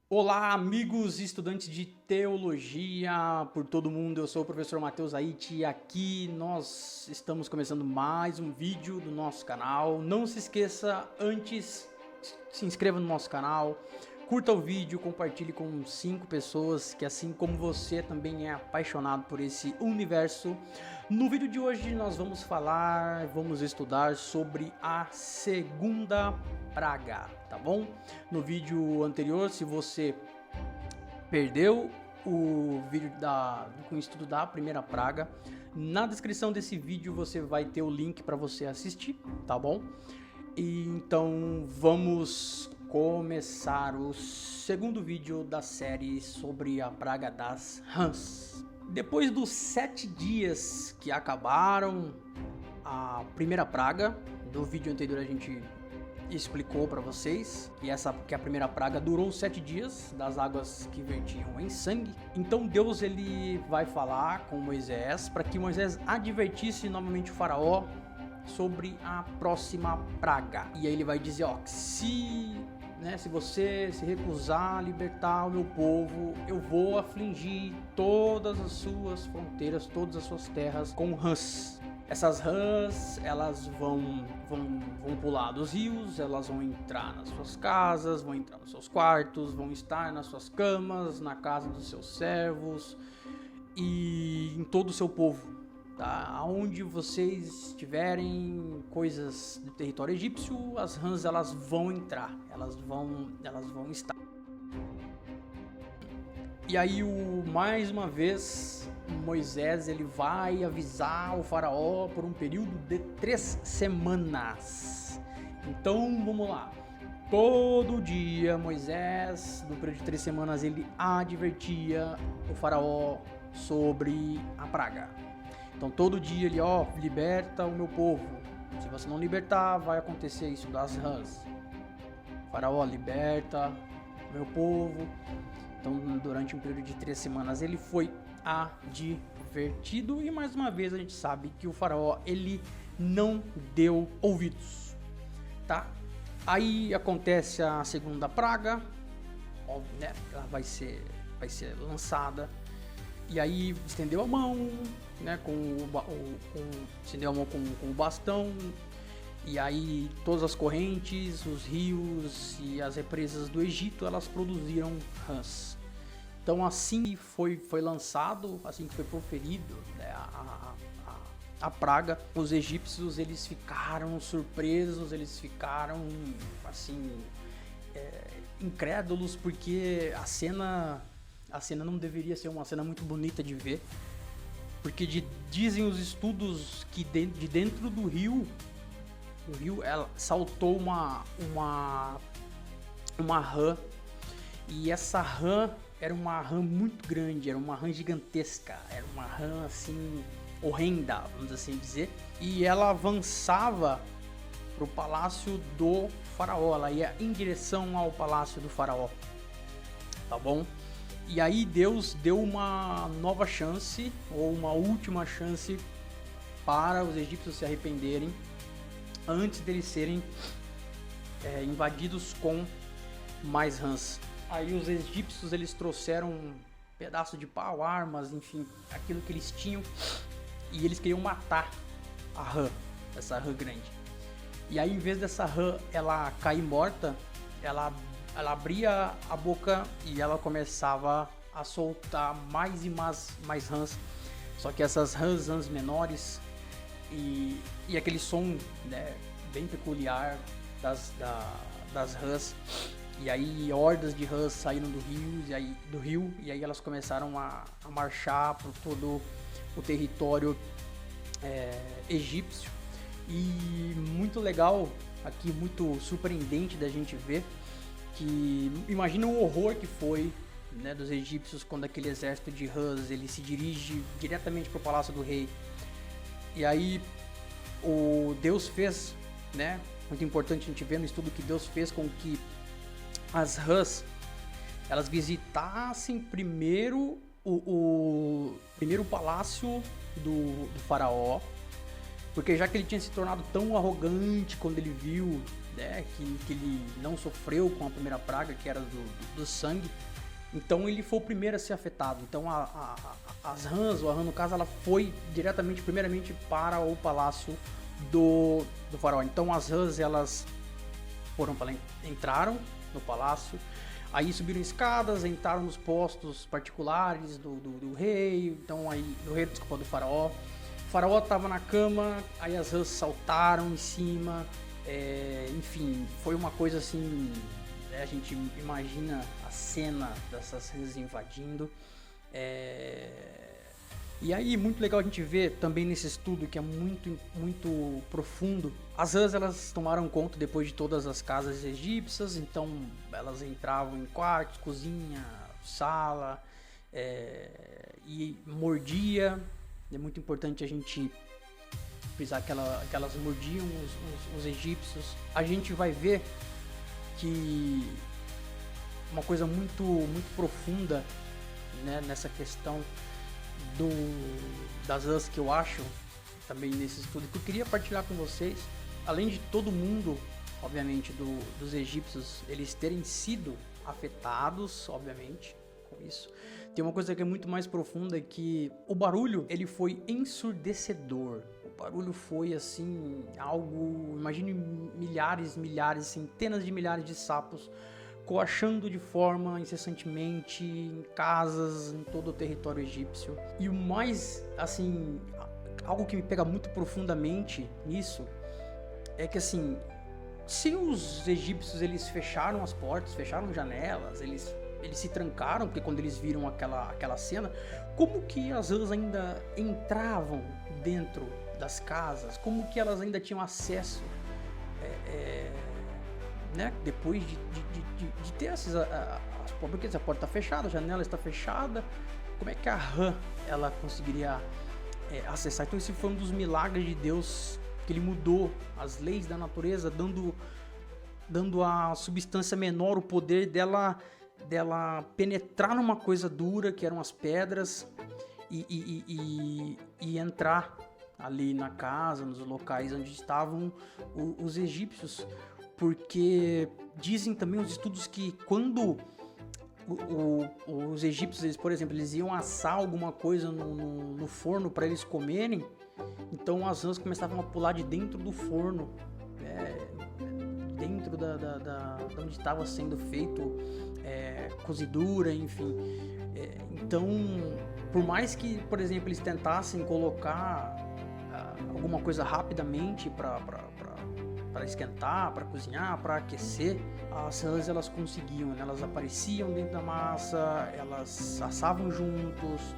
Olá, amigos e estudantes de teologia por todo mundo. Eu sou o professor Matheus Aiti e aqui nós estamos começando mais um vídeo do nosso canal. Não se esqueça, antes se inscreva no nosso canal, curta o vídeo, compartilhe com 5 pessoas que, assim como você, também é apaixonado por esse universo. No vídeo de hoje nós vamos estudar sobre a segunda praga, tá bom? No vídeo anterior, se você perdeu o vídeo com o estudo da primeira praga, na descrição desse vídeo você vai ter o link para você assistir, tá bom? E então vamos começar o segundo vídeo da série sobre a praga das rãs. Depois dos 7 dias que acabaram a primeira praga, do vídeo anterior a gente explicou para vocês que a primeira praga durou 7 dias das águas que vertiam em sangue. Então Deus ele vai falar com Moisés para que Moisés advertisse novamente o faraó sobre a próxima praga. E aí ele vai dizer, ó, se você se recusar a libertar o meu povo, eu vou afligir todas as suas fronteiras, todas as suas terras com rãs. Essas rãs, elas vão pular dos rios, elas vão entrar nas suas casas, vão entrar nos seus quartos, vão estar nas suas camas, na casa dos seus servos e em todo o seu povo. Tá? Aonde vocês tiverem coisas do território egípcio, as rãs elas vão entrar, elas vão estar. E aí mais uma vez Moisés ele vai avisar o faraó por um período de 3 semanas. Então vamos lá. Todo dia Moisés, no período de 3 semanas, ele advertia o faraó sobre a praga. Então todo dia ele, liberta o meu povo. Se você não libertar, vai acontecer isso das rãs. Faraó, liberta o meu povo. Então durante um período de 3 semanas ele foi advertido. E mais uma vez a gente sabe que o faraó ele não deu ouvidos, tá? Aí acontece a segunda praga, óbvio, né? Ela vai ser lançada. E aí estendeu a mão, né, estendeu a mão com o bastão, e aí todas as correntes, os rios e as represas do Egito, elas produziram rãs. Então assim foi lançado, assim que foi proferido, né, a praga, os egípcios eles ficaram surpresos, eles ficaram assim incrédulos, porque a cena não deveria ser uma cena muito bonita de ver, porque dizem os estudos que de dentro do rio, ela saltou uma rã, e essa rã era uma rã muito grande, era uma rã gigantesca, era uma rã assim horrenda, vamos assim dizer, e ela avançava para o palácio do faraó, ela ia em direção ao palácio do faraó, tá bom? E aí Deus deu uma nova chance, ou uma última chance, para os egípcios se arrependerem, antes deles serem invadidos com mais rãs. Aí os egípcios eles trouxeram um pedaço de pau, armas, enfim, aquilo que eles tinham, e eles queriam matar a rã, essa rã grande. E aí em vez dessa rã ela cair morta, ela abria a boca e ela começava a soltar mais e mais rãs. Só que essas rãs menores e aquele som, né, bem peculiar das rãs. E aí hordas de rãs saíram do rio e aí elas começaram a marchar por todo o território egípcio. E muito legal aqui, muito surpreendente da gente ver, que imagina o horror que foi, né, dos egípcios quando aquele exército de rãs ele se dirige diretamente para o palácio do rei. E aí o Deus fez, né, muito importante a gente ver no estudo que Deus fez com que as rãs elas visitassem primeiro o primeiro palácio do faraó, Porque já que ele tinha se tornado tão arrogante quando ele viu, né, que ele não sofreu com a primeira praga, que era do sangue, então ele foi o primeiro a ser afetado. Então as rãs, ou a rã no caso, ela foi diretamente, primeiramente, para o palácio do faraó. Então as rãs, elas entraram no palácio, aí subiram escadas, entraram nos postos particulares do rei, então aí, do faraó. O faraó estava na cama, aí as rãs saltaram em cima, enfim, foi uma coisa assim, a gente imagina a cena dessas rãs invadindo. E aí, muito legal a gente ver também nesse estudo, que é muito, muito profundo. As rãs, elas tomaram conta depois de todas as casas egípcias, então elas entravam em quartos, cozinha, sala, e mordia. É muito importante a gente frisar que elas mordiam os egípcios. A gente vai ver que uma coisa muito, muito profunda, né, nessa questão das rãs, que eu acho também nesse estudo, que eu queria partilhar com vocês, além de todo mundo, obviamente, dos egípcios, eles terem sido afetados, obviamente, com isso, tem uma coisa que é muito mais profunda, que o barulho, ele foi ensurdecedor. O barulho foi, assim, algo, imagine milhares, centenas de milhares de sapos coachando de forma incessantemente em casas, em todo o território egípcio. E o mais, assim, algo que me pega muito profundamente nisso, é que, assim, se os egípcios, eles fecharam as portas, fecharam janelas, eles se trancaram, porque quando eles viram aquela cena, como que as rãs ainda entravam dentro das casas? Como que elas ainda tinham acesso, né? Depois de ter as porque a porta está fechada, a janela está fechada, como é que a rã, ela conseguiria acessar? Então esse foi um dos milagres de Deus, que ele mudou as leis da natureza, dando à substância menor o poder dela penetrar numa coisa dura, que eram as pedras, e entrar ali na casa, nos locais onde estavam os egípcios. Porque dizem também os estudos que quando os egípcios, eles, por exemplo, eles iam assar alguma coisa no forno para eles comerem, então as rãs começavam a pular de dentro do forno, dentro da onde estava sendo feito cozidura, enfim. Então, por mais que, por exemplo, eles tentassem colocar alguma coisa rapidamente para esquentar, para cozinhar, para aquecer, as rãs, elas conseguiam, né? Elas apareciam dentro da massa, elas assavam juntos.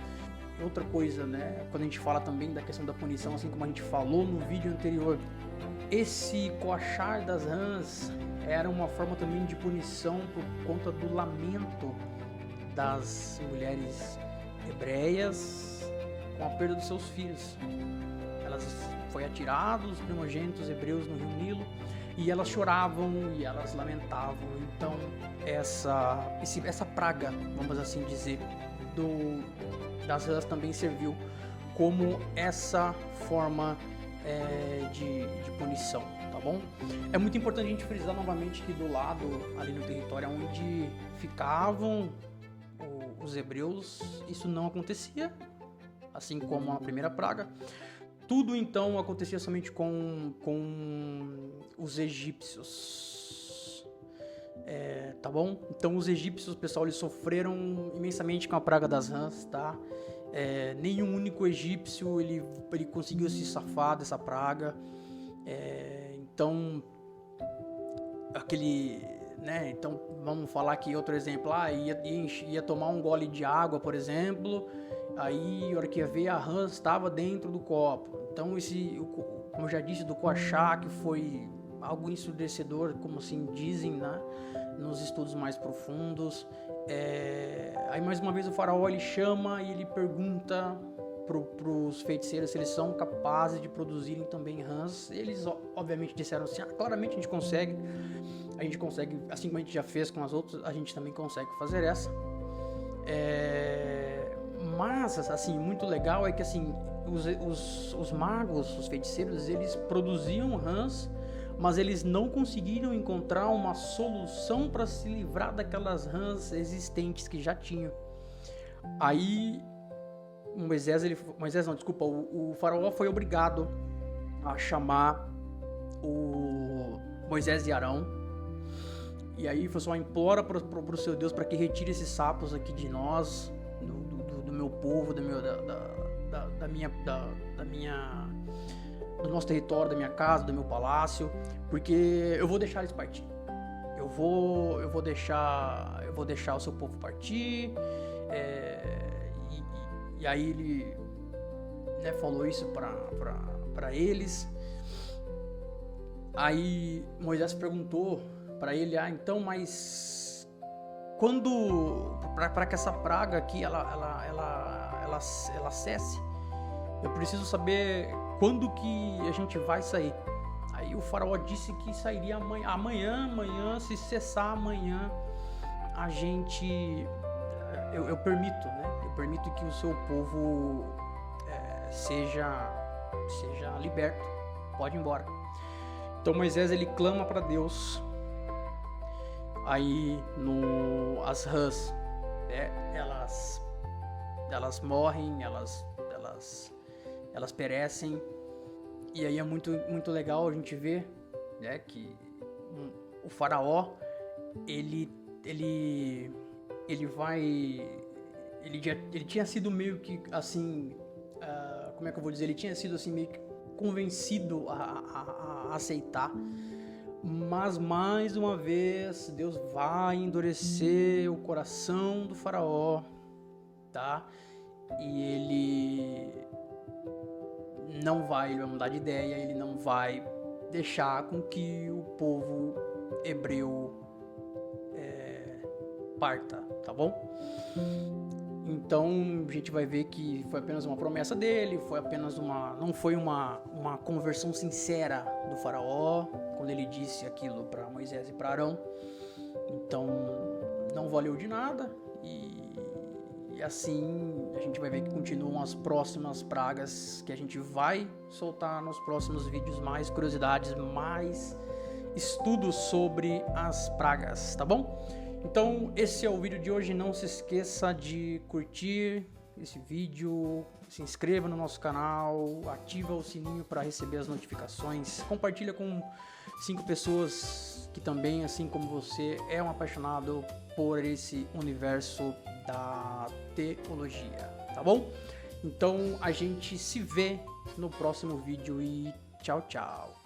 Outra coisa, né? Quando a gente fala também da questão da punição, assim como a gente falou no vídeo anterior, esse coachar das rãs era uma forma também de punição por conta do lamento das mulheres hebreias com a perda dos seus filhos. Elas foi atirados os primogênitos hebreus no rio Nilo, e elas choravam e elas lamentavam. Então essa praga, vamos assim dizer, das rãs também serviu como essa forma de punição, tá bom? É muito importante a gente frisar novamente que do lado, ali no território onde ficavam os hebreus, isso não acontecia, assim como a primeira praga. Tudo então acontecia somente com os egípcios, tá bom? Então os egípcios, pessoal, eles sofreram imensamente com a praga das rãs, tá? Nenhum único egípcio ele conseguiu se safar dessa praga. Então né? Então vamos falar aqui outro exemplo. Ia tomar um gole de água, por exemplo. Aí, a hora que ia ver, a rã estava dentro do copo. Então, como eu já disse, do coachar, que foi algo ensurdecedor, como assim dizem, né, nos estudos mais profundos. Aí, mais uma vez, o faraó, ele chama e ele pergunta para os feiticeiros se eles são capazes de produzirem também rãs. Eles, obviamente, disseram assim, claramente a gente consegue, assim como a gente já fez com as outras, a gente também consegue fazer essa. Mas, assim, muito legal é que, assim, os magos, os feiticeiros, eles produziam rãs, mas eles não conseguiram encontrar uma solução para se livrar daquelas rãs existentes que já tinham. Aí, o faraó foi obrigado a chamar o Moisés e Arão. E aí foi só implora para o seu Deus para que retire esses sapos aqui de nós, do meu povo, do nosso território, da minha casa, do meu palácio, porque eu vou deixar eles partir. Eu vou deixar o seu povo partir. E aí ele, né, falou isso para eles. Aí Moisés perguntou para ele: então, mas quando, para que essa praga aqui ela cesse, eu preciso saber quando que a gente vai sair. Aí o faraó disse que sairia amanhã, se cessar amanhã, a gente, eu permito, né? Eu permito que o seu povo seja liberto, pode ir embora. Então Moisés, ele clama para Deus. Aí as rãs, elas morrem, elas perecem. E aí é muito legal a gente ver, né, que o faraó, ele tinha sido meio que assim, como é que eu vou dizer, ele tinha sido assim meio que convencido a aceitar, mas mais uma vez Deus vai endurecer o coração do faraó, tá? E ele vai mudar de ideia, ele não vai deixar com que o povo hebreu parta, tá bom? Então a gente vai ver que foi apenas uma promessa dele, não foi uma conversão sincera do faraó quando ele disse aquilo para Moisés e para Arão. Então não valeu de nada, e assim a gente vai ver que continuam as próximas pragas que a gente vai soltar nos próximos vídeos, mais curiosidades, mais estudos sobre as pragas, tá bom? Então esse é o vídeo de hoje. Não se esqueça de curtir esse vídeo, se inscreva no nosso canal, ativa o sininho para receber as notificações, compartilha com 5 pessoas que também, assim como você, é um apaixonado por esse universo da teologia, tá bom? Então a gente se vê no próximo vídeo e tchau, tchau.